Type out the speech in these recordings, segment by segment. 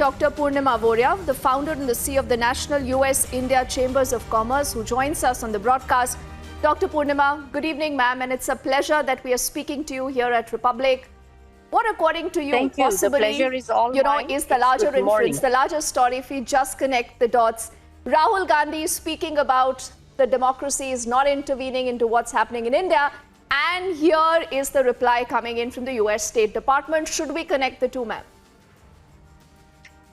Dr. Purnima Voria, the founder and the CEO of the National US-India Chambers of Commerce, who joins us on the broadcast. Dr. Purnima, good evening, ma'am, and it's a pleasure that we are speaking to you here at Republic. What, according to you, Thank you. possibly, The pleasure is all mine. is the larger inference, the larger story, if we just connect the dots? Rahul Gandhi is speaking about the democracy is not intervening into what's happening in India, and here is the reply coming in from the US State Department. Should we connect the two, ma'am?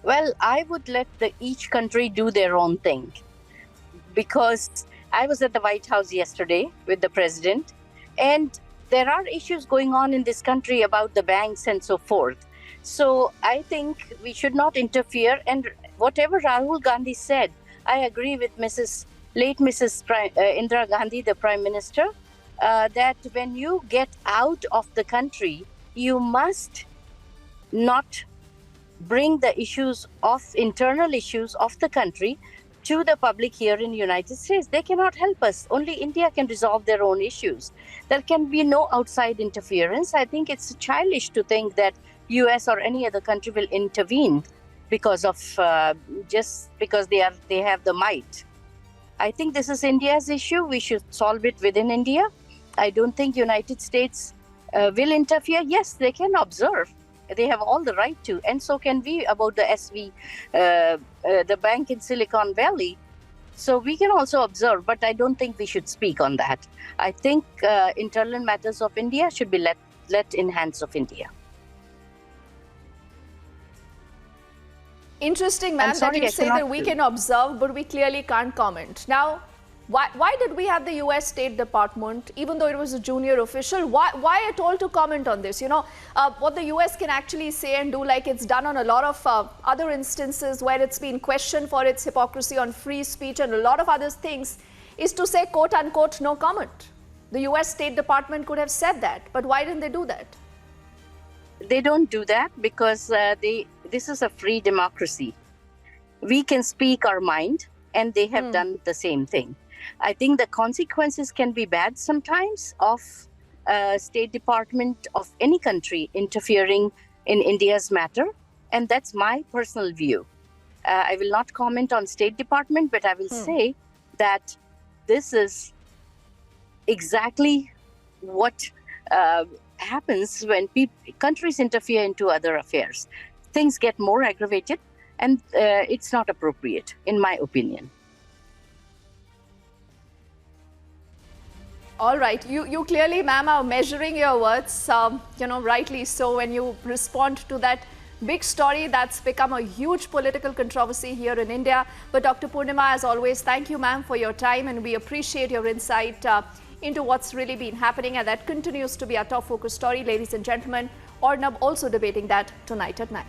Well, I would let each country do their own thing, because I was at the White House yesterday with the president, and there are issues going on in this country about the banks and so forth. So I think we should not interfere. And whatever Rahul Gandhi said, I agree with late Mrs. Indira Gandhi, the Prime Minister, that when you get out of the country, you must not bring the internal issues of the country to the public here in the United States. They cannot help us. Only India can resolve their own issues. There can be no outside interference. I think it's childish to think that US or any other country will intervene because of just because they have the might. I think this is India's issue. We should solve it within India. I don't think United States will interfere. Yes, they can observe. They have all the right to, and so can we about the the bank in Silicon Valley. So we can also observe, but I don't think we should speak on that. I think internal matters of India should be let in hands of India. Interesting, ma'am, that you say that we can observe, but we clearly can't comment. Now, why did we have the US State Department, even though it was a junior official, why at all to comment on this? You know, what the US can actually say and do, like it's done on a lot of other instances where it's been questioned for its hypocrisy on free speech and a lot of other things, is to say, quote unquote, no comment. The US State Department could have said that, but why didn't they do that? They don't do that because this is a free democracy. We can speak our mind, and they have done the same thing. I think the consequences can be bad sometimes of State Department of any country interfering in India's matter, and that's my personal view. I will not comment on State Department, but I will say that this is exactly what happens when countries interfere into other affairs. Things get more aggravated, and it's not appropriate, in my opinion. All right. You clearly, ma'am, are measuring your words, rightly so, when you respond to that big story that's become a huge political controversy here in India. But Dr. Purnima, as always, thank you, ma'am, for your time, and we appreciate your insight into what's really been happening, and that continues to be our top focus story, ladies and gentlemen. Ornab also debating that tonight at 9.